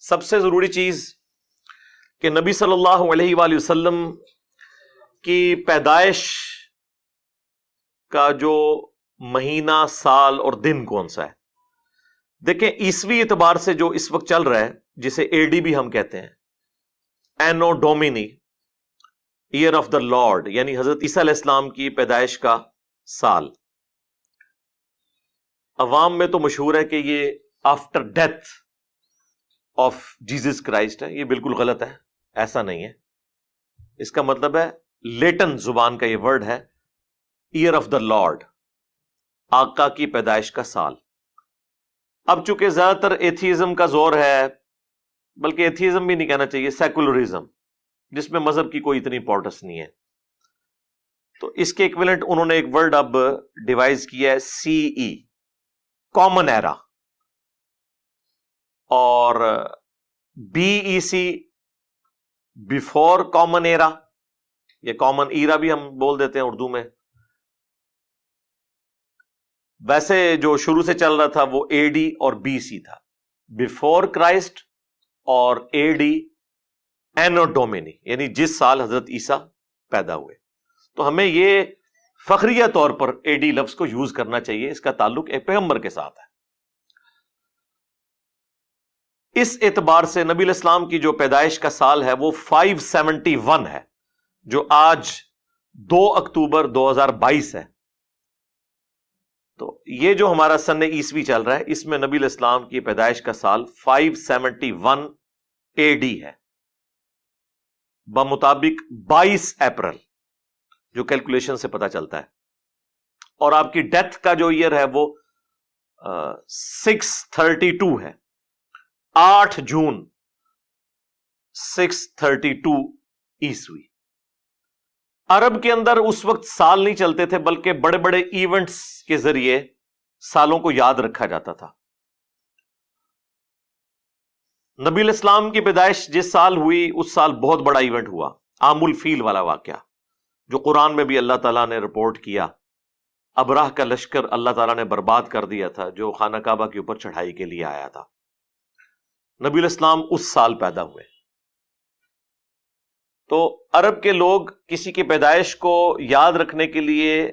سب سے ضروری چیز کہ نبی صلی اللہ علیہ وآلہ وسلم کی پیدائش کا جو مہینہ، سال اور دن کون سا ہے؟ دیکھیں عیسوی اعتبار سے جو اس وقت چل رہا ہے، جسے اے ڈی بھی ہم کہتے ہیں، اینو ڈومینی، ایئر آف دا لارڈ، یعنی حضرت عیسیٰ علیہ السلام کی پیدائش کا سال، عوام میں تو مشہور ہے کہ یہ after death of Jesus Christ ہے. یہ بالکل غلط ہے، ایسا نہیں ہے. اس کا مطلب ہے لیٹن زبان کا یہ ورڈ ہے ایئر آف دا لارڈ، آقا کی پیدائش کا سال. اب چونکہ زیادہ تر ایتھیزم کا زور ہے، بلکہ ایتھیزم بھی نہیں کہنا چاہیے، سیکولرزم، جس میں مذہب کی کوئی اتنی امپورٹنس نہیں ہے، تو اس کے ایکویلنٹ انہوں نے ایک ورڈ اب ڈیوائز کیا ہے، سی ای، کامن ایرا، اور B E C, before common era, یا کامن ایرا بھی ہم بول دیتے ہیں اردو میں. ویسے جو شروع سے چل رہا تھا وہ اے ڈی اور بی سی تھا، بیفور کرائسٹ، اور اے ڈی اینو ڈومینی، یعنی جس سال حضرت عیسیٰ پیدا ہوئے. تو ہمیں یہ فخریہ طور پر اے ڈی لفظ کو یوز کرنا چاہیے، اس کا تعلق ایک پیغمبر کے ساتھ ہے. اس اعتبار سے نبی علیہ السلام کی جو پیدائش کا سال ہے وہ 571 ہے، جو آج 2 اکتوبر 2022 ہے. تو یہ جو ہمارا سن عیسوی چل رہا ہے، اس میں نبی علیہ السلام کی پیدائش کا سال 571 اے ڈی ہے، بمطابق 22 اپریل، جو کیلکولیشن سے پتا چلتا ہے. اور آپ کی ڈیتھ کا جو ایئر ہے وہ 632 ہے، 8 جون 632 عیسوی. عرب کے اندر اس وقت سال نہیں چلتے تھے، بلکہ بڑے بڑے ایونٹس کے ذریعے سالوں کو یاد رکھا جاتا تھا. نبی علیہ السلام کی پیدائش جس سال ہوئی اس سال بہت بڑا ایونٹ ہوا، عام الفیل والا واقعہ، جو قرآن میں بھی اللہ تعالیٰ نے رپورٹ کیا. ابراہ کا لشکر اللہ تعالیٰ نے برباد کر دیا تھا، جو خانہ کعبہ کے اوپر چڑھائی کے لیے آیا تھا. نبی علیہ السلام اس سال پیدا ہوئے. تو عرب کے لوگ کسی کی پیدائش کو یاد رکھنے کے لیے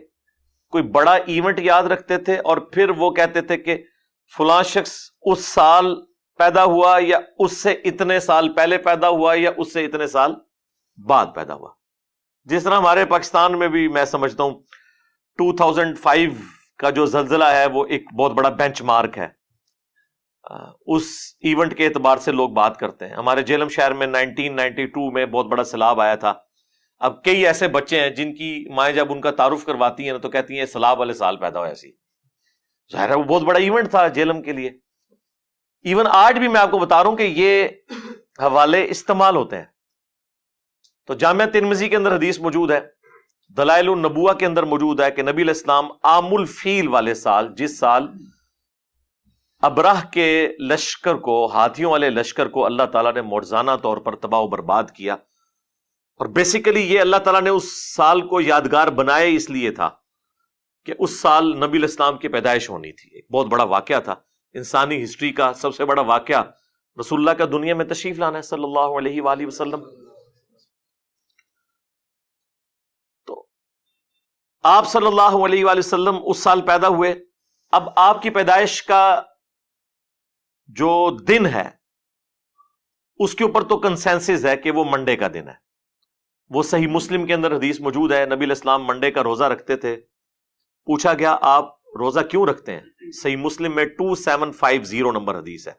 کوئی بڑا ایونٹ یاد رکھتے تھے، اور پھر وہ کہتے تھے کہ فلاں شخص اس سال پیدا ہوا، یا اس سے اتنے سال پہلے پیدا ہوا، یا اس سے اتنے سال بعد پیدا ہوا. جس طرح ہمارے پاکستان میں بھی میں سمجھتا ہوں 2005 کا جو زلزلہ ہے وہ ایک بہت بڑا بینچ مارک ہے. اس ایونٹ کے اعتبار سے لوگ بات کرتے ہیں. ہمارے جہلم شہر میں 1992 میں بہت بڑا سیلاب آیا تھا. اب کئی ایسے بچے ہیں جن کی مائیں جب ان کا تعارف کرواتی ہیں تو کہتی ہیں سیلاب والے سال پیدا ہوا. ایسی ظاہر ہے وہ بہت بڑا ایونٹ تھا جہلم کے لیے. ایون آج بھی میں آپ کو بتا رہا ہوں کہ یہ حوالے استعمال ہوتے ہیں. تو جامعہ ترمذی کے اندر حدیث موجود ہے، دلائل النبوہ کے اندر موجود ہے کہ نبی علیہ السلام عام الفیل والے سال، جس سال ابراہ کے لشکر کو، ہاتھیوں والے لشکر کو اللہ تعالیٰ نے معجزانہ طور پر تباہ و برباد کیا. اور بیسیکلی یہ اللہ تعالیٰ نے اس سال کو یادگار بنائے اس لیے تھا کہ اس سال نبی علیہ السلام کی پیدائش ہونی تھی. ایک بہت بڑا واقعہ تھا، انسانی ہسٹری کا سب سے بڑا واقعہ رسول اللہ کا دنیا میں تشریف لانا ہے صلی اللہ علیہ وآلہ وسلم. تو آپ صلی اللہ علیہ وآلہ وسلم اس سال پیدا ہوئے. اب آپ کی پیدائش کا جو دن ہے اس کے اوپر تو کنسنسس ہے کہ وہ منڈے کا دن ہے. وہ صحیح مسلم کے اندر حدیث موجود ہے، نبی علیہ السلام منڈے کا روزہ رکھتے تھے. پوچھا گیا آپ روزہ کیوں رکھتے ہیں؟ صحیح مسلم میں 2750 نمبر حدیث ہے،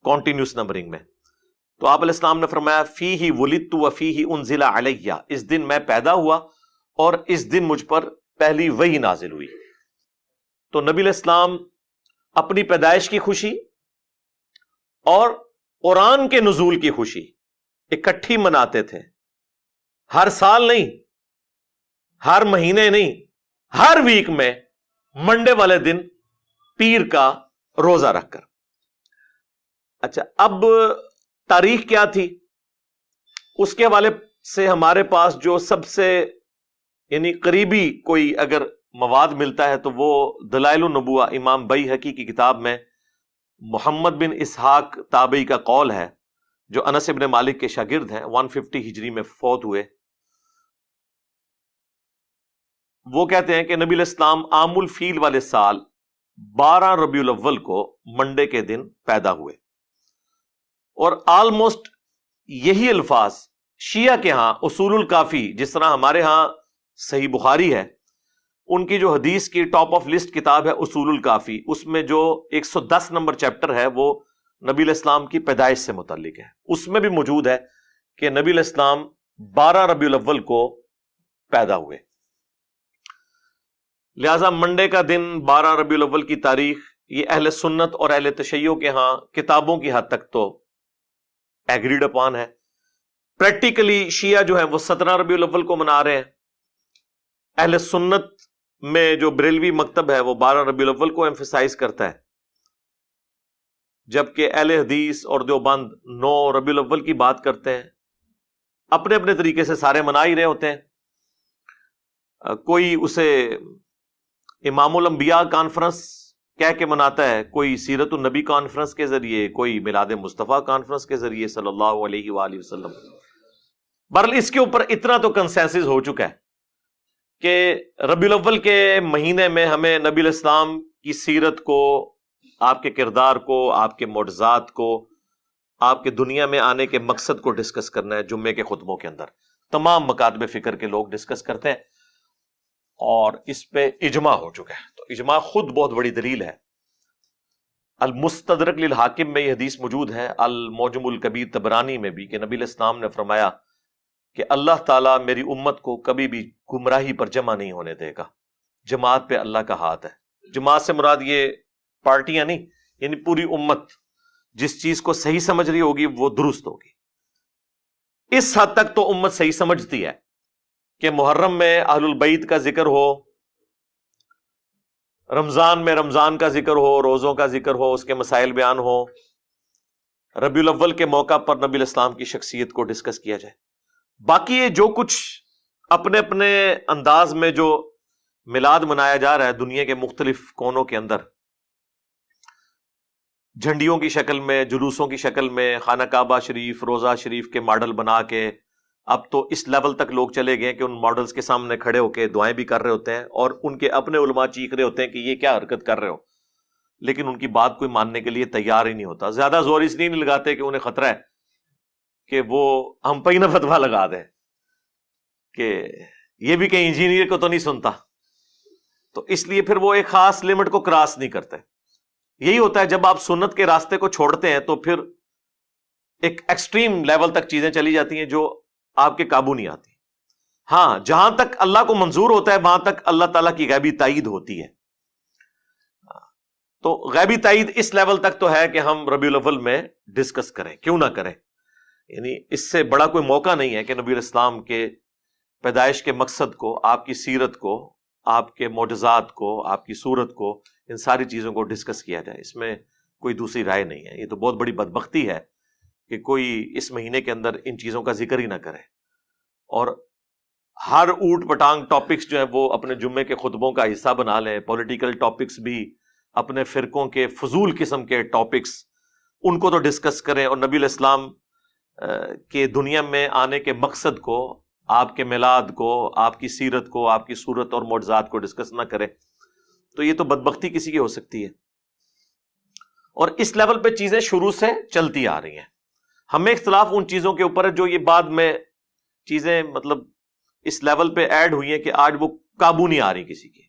کانٹینیوس نمبرنگ میں. تو آپ علیہ السلام نے فرمایا فیہ ولدت وفیہ انزل علیہ، اس دن میں پیدا ہوا اور اس دن مجھ پر پہلی وحی نازل ہوئی. تو نبی علیہ السلام اپنی پیدائش کی خوشی اور قرآن کے نزول کی خوشی اکٹھی مناتے تھے. ہر سال نہیں، ہر مہینے نہیں، ہر ویک میں منڈے والے دن پیر کا روزہ رکھ کر. اچھا اب تاریخ کیا تھی اس کے حوالے سے ہمارے پاس جو سب سے یعنی قریبی کوئی اگر مواد ملتا ہے تو وہ دلائل النبوہ، امام بیہقی کی کتاب میں محمد بن اسحاق تابعی کا قول ہے جو انس ابن مالک کے شاگرد ہیں، 150 ہجری میں فوت ہوئے، وہ کہتے ہیں کہ نبی علیہ السلام عام الفیل والے سال 12 ربیع الاول کو منڈے کے دن پیدا ہوئے، اور آلموسٹ یہی الفاظ شیعہ کے ہاں اصول الکافی، جس طرح ہمارے ہاں صحیح بخاری ہے، ان کی جو حدیث کی ٹاپ آف لسٹ کتاب ہے اصول الکافی، اس میں جو 110 نمبر چیپٹر ہے وہ نبی علیہ السلام کی پیدائش سے متعلق ہے، اس میں بھی موجود ہے کہ نبی علیہ السلام 12 ربیع الاول کو پیدا ہوئے۔ لہذا منڈے کا دن 12 ربیع الاول کی تاریخ یہ اہل سنت اور اہل تشیع کے ہاں کتابوں کی حد تک تو ایگریڈ اپان ہے۔ پریکٹیکلی شیعہ جو ہے وہ 17 ربیع الاول کو منا رہے ہیں، اہل سنت میں جو بریلوی مکتب ہے وہ 12 ربیع الاول کو ایمفیسائز کرتا ہے، جبکہ اہل حدیث اور دیوبند 9 ربیع الاول کی بات کرتے ہیں۔ اپنے اپنے طریقے سے سارے منا ہی رہے ہوتے ہیں، کوئی اسے امام الانبیاء کانفرنس کہہ کے مناتا ہے، کوئی سیرت النبی کانفرنس کے ذریعے، کوئی میلاد مصطفیٰ کانفرنس کے ذریعے صلی اللہ علیہ وآلہ وسلم۔ بہرحال اس کے اوپر اتنا تو کنسنسس ہو چکا ہے کہ ربیع الاول کے مہینے میں ہمیں نبی علیہ السلام کی سیرت کو، آپ کے کردار کو، آپ کے معجزات کو، آپ کے دنیا میں آنے کے مقصد کو ڈسکس کرنا ہے۔ جمعے کے خطبوں کے اندر تمام مکاتب فکر کے لوگ ڈسکس کرتے ہیں، اور اس پہ اجماع ہو چکا ہے۔ تو اجماع خود بہت بڑی دلیل ہے۔ المستدرک للحاکم میں یہ حدیث موجود ہے، المعجم الکبیر طبرانی میں بھی، کہ نبی علیہ السلام نے فرمایا کہ اللہ تعالیٰ میری امت کو کبھی بھی گمراہی پر جمع نہیں ہونے دے گا، جماعت پہ اللہ کا ہاتھ ہے۔ جماعت سے مراد یہ پارٹیاں نہیں، یعنی پوری امت جس چیز کو صحیح سمجھ رہی ہوگی وہ درست ہوگی۔ اس حد تک تو امت صحیح سمجھتی ہے کہ محرم میں اہل البیت کا ذکر ہو، رمضان میں رمضان کا ذکر ہو، روزوں کا ذکر ہو، اس کے مسائل بیان ہو، ربیع الاول کے موقع پر نبی علیہ السلام کی شخصیت کو ڈسکس کیا جائے۔ باقی یہ جو کچھ اپنے اپنے انداز میں جو میلاد منایا جا رہا ہے دنیا کے مختلف کونوں کے اندر، جھنڈیوں کی شکل میں، جلوسوں کی شکل میں، خانہ کعبہ شریف، روضہ شریف کے ماڈل بنا کے، اب تو اس لیول تک لوگ چلے گئے کہ ان ماڈلز کے سامنے کھڑے ہو کے دعائیں بھی کر رہے ہوتے ہیں، اور ان کے اپنے علماء چیخ رہے ہوتے ہیں کہ یہ کیا حرکت کر رہے ہو، لیکن ان کی بات کوئی ماننے کے لیے تیار ہی نہیں ہوتا۔ زیادہ زور اس لیے نہیں لگاتے کہ انہیں خطرہ ہے کہ وہ ہم پہ ہی نہ فتویٰ لگا دیں کہ یہ بھی کہیں انجینئر کو تو نہیں سنتا، تو اس لیے پھر وہ ایک خاص لمٹ کو کراس نہیں کرتے۔ یہی ہوتا ہے جب آپ سنت کے راستے کو چھوڑتے ہیں تو پھر ایک ایکسٹریم لیول تک چیزیں چلی جاتی ہیں جو آپ کے قابو نہیں آتی۔ ہاں، جہاں تک اللہ کو منظور ہوتا ہے وہاں تک اللہ تعالیٰ کی غیبی تائید ہوتی ہے۔ تو غیبی تائید اس لیول تک تو ہے کہ ہم ربیع الاول میں ڈسکس کریں، کیوں نہ کریں، یعنی اس سے بڑا کوئی موقع نہیں ہے کہ نبی علیہ السلام کے پیدائش کے مقصد کو، آپ کی سیرت کو، آپ کے معجزات کو، آپ کی صورت کو، ان ساری چیزوں کو ڈسکس کیا جائے۔ اس میں کوئی دوسری رائے نہیں ہے۔ یہ تو بہت بڑی بدبختی ہے کہ کوئی اس مہینے کے اندر ان چیزوں کا ذکر ہی نہ کرے، اور ہر اوٹ پٹانگ ٹاپکس جو ہیں وہ اپنے جمعے کے خطبوں کا حصہ بنا لیں، پولیٹیکل ٹاپکس بھی، اپنے فرقوں کے فضول قسم کے ٹاپکس، ان کو تو ڈسکس کریں، اور نبی علیہ السلام کے دنیا میں آنے کے مقصد کو، آپ کے میلاد کو، آپ کی سیرت کو، آپ کی صورت اور معجزات کو ڈسکس نہ کرے، تو یہ تو بدبختی کسی کی ہو سکتی ہے۔ اور اس لیول پہ چیزیں شروع سے چلتی آ رہی ہیں۔ ہمیں اختلاف ان چیزوں کے اوپر ہے جو یہ بعد میں چیزیں مطلب اس لیول پہ ایڈ ہوئی ہیں کہ آج وہ قابو نہیں آ رہی کسی کی۔